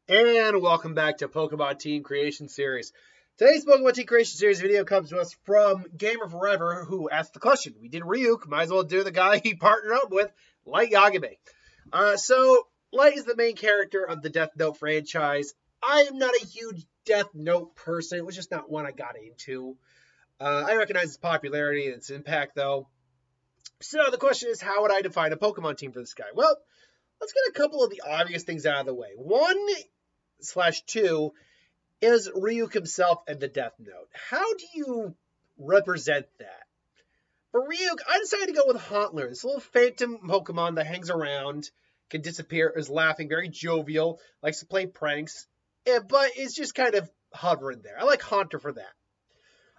And welcome back to Pokemon Team Creation Series. Today's Pokemon Team Creation Series video comes to us from Gamer Forever, who asked the question. We did Rhyuk, might as well do the guy he partnered up with, Light Yagami. So Light is the main character of the Death Note franchise. I am not a huge Death Note person. It was just not one I got into. I recognize its popularity and its impact, though. So the question is, how would I define a Pokemon team for this guy? Well, let's get a couple of the obvious things out of the way. 1/2 is Rhyuk himself and the Death Note. How do you represent that? For Rhyuk, I decided to go with Hauntler, this little phantom Pokemon that hangs around, can disappear, is laughing, very jovial, likes to play pranks, but is just kind of hovering there. I like Haunter for that.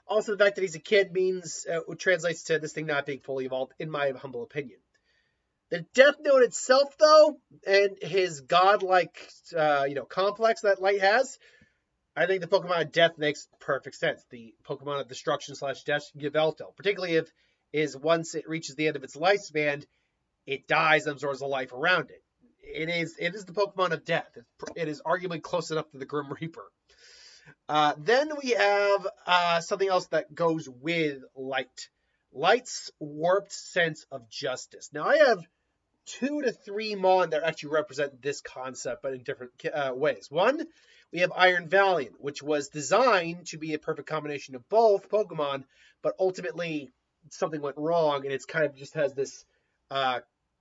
Also, the fact that he's a kid means translates to this thing not being fully evolved, in my humble opinion. The Death Note itself, though, and his godlike, complex that Light has, I think the Pokemon of Death makes perfect sense. The Pokemon of Destruction / Death, Yveltal, particularly if once it reaches the end of its lifespan, it dies and absorbs the life around it. It is the Pokemon of Death. It is arguably close enough to the Grim Reaper. Then we have something else that goes with Light. Light's warped sense of justice. Now, I have 2 to 3 Mon that actually represent this concept, but in different ways. One, we have Iron Valiant, which was designed to be a perfect combination of both Pokemon, but ultimately something went wrong, and it's kind of just has this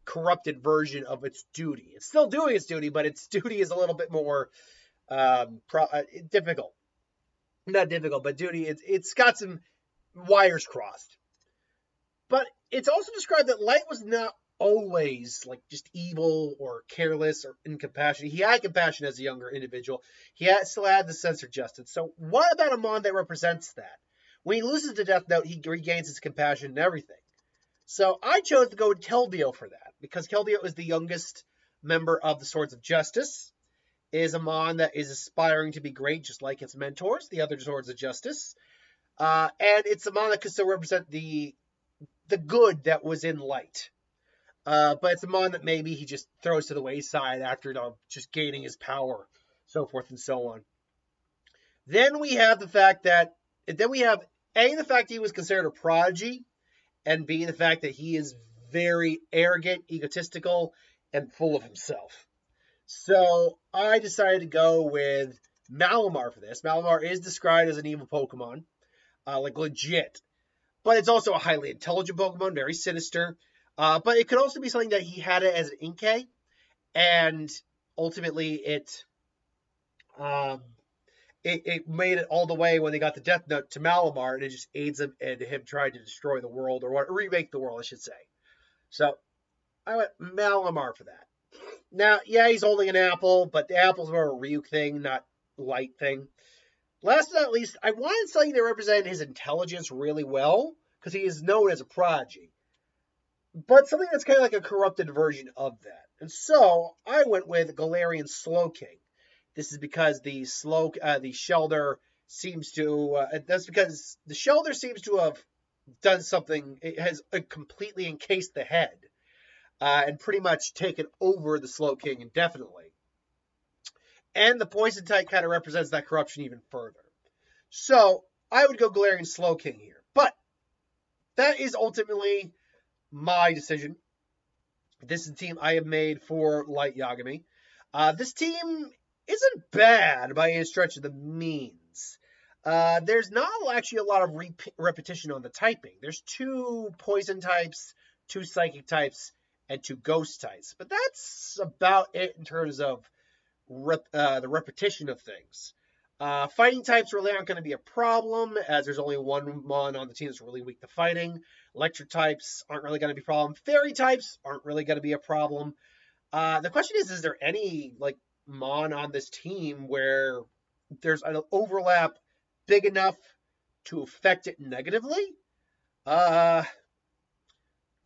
corrupted version of its duty. It's still doing its duty, but its duty is a little bit more difficult. Not difficult, but duty. It's got some wires crossed. But it's also described that Light was not always like just evil or careless or incompassionate. He had compassion as a younger individual. He still had the sense of justice. So what about a Mon that represents that? When he loses the Death Note, he regains his compassion and everything. So I chose to go with Keldeo for that, because Keldeo is the youngest member of the Swords of Justice, is a Mon that is aspiring to be great, just like its mentors, the other Swords of Justice. And it's a Mon that could still represent the good that was in Light. But it's a Mon that maybe he just throws to the wayside after just gaining his power, so forth and so on. Then we have the fact that, A, the fact he was considered a prodigy, and B, the fact that he is very arrogant, egotistical, and full of himself. So I decided to go with Malamar for this. Malamar is described as an evil Pokemon, like legit. But it's also a highly intelligent Pokemon, very sinister. But it could also be something that he had it as an Inkay, and ultimately it made it all the way when they got the Death Note to Malamar, and it just aids him in him trying to destroy the world, or remake the world, I should say. So I went Malamar for that. Now, yeah, he's holding an apple, but the apple's more a Rhyuk thing, not Light thing. Last but not least, I wanted something that represented his intelligence really well, because he is known as a prodigy. But something that's kind of like a corrupted version of that. And so I went with Galarian Slowking. This is because the Shelder seems to that's because the Shelder seems to have done something. It has completely encased the head and pretty much taken over the Slowking indefinitely. And the Poison type kind of represents that corruption even further. So I would go Galarian Slowking here. But that is ultimately my decision. This is the team I have made for Light Yagami. This team isn't bad by any stretch of the means. There's not actually a lot of repetition on the typing. There's 2 poison types, 2 psychic types, and 2 ghost types. But that's about it in terms of the repetition of things. Fighting types really aren't going to be a problem, as there's only one Mon on the team that's really weak to fighting. Electric types aren't really going to be a problem. Fairy types aren't really going to be a problem. The question is there any Mon on this team where there's an overlap big enough to affect it negatively?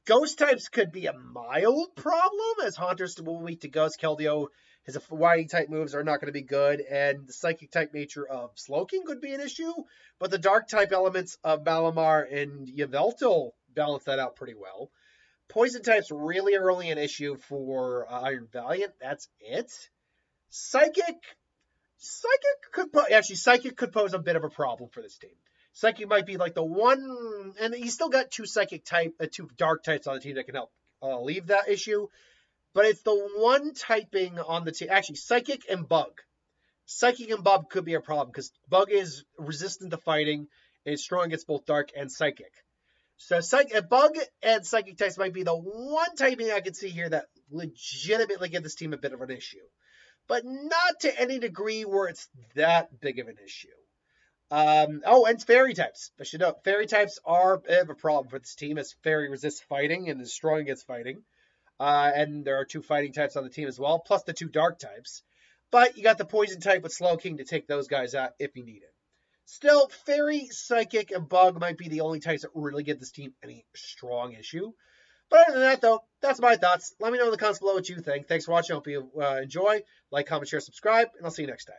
Ghost types could be a mild problem, as Haunter's still weak to Ghost. Keldeo, his fighting type moves are not going to be good, and the psychic type nature of Slowking could be an issue, but the dark type elements of Malamar and Yveltal balance that out pretty well. Poison types really are only an issue for Iron Valiant. That's it. Psychic, Psychic could pose a bit of a problem for this team. Psychic might be like the one, and he's still got two dark types on the team that can help alleviate that issue. But it's the one typing on the team. Actually, Psychic and Bug. Psychic and Bug could be a problem because Bug is resistant to fighting and is strong against both Dark and Psychic. So Bug and Psychic types might be the one typing I could see here that legitimately give this team a bit of an issue. But not to any degree where it's that big of an issue. And Fairy types. I should note, Fairy types are a bit of a problem for this team as Fairy resists fighting and is strong against fighting. And there are two fighting types on the team as well, plus the two dark types. But you got the poison type with Slowking to take those guys out if you need it. Still, Fairy, Psychic, and Bug might be the only types that really give this team any strong issue. But other than that, though, that's my thoughts. Let me know in the comments below what you think. Thanks for watching. I hope you enjoy. Like, comment, share, subscribe, and I'll see you next time.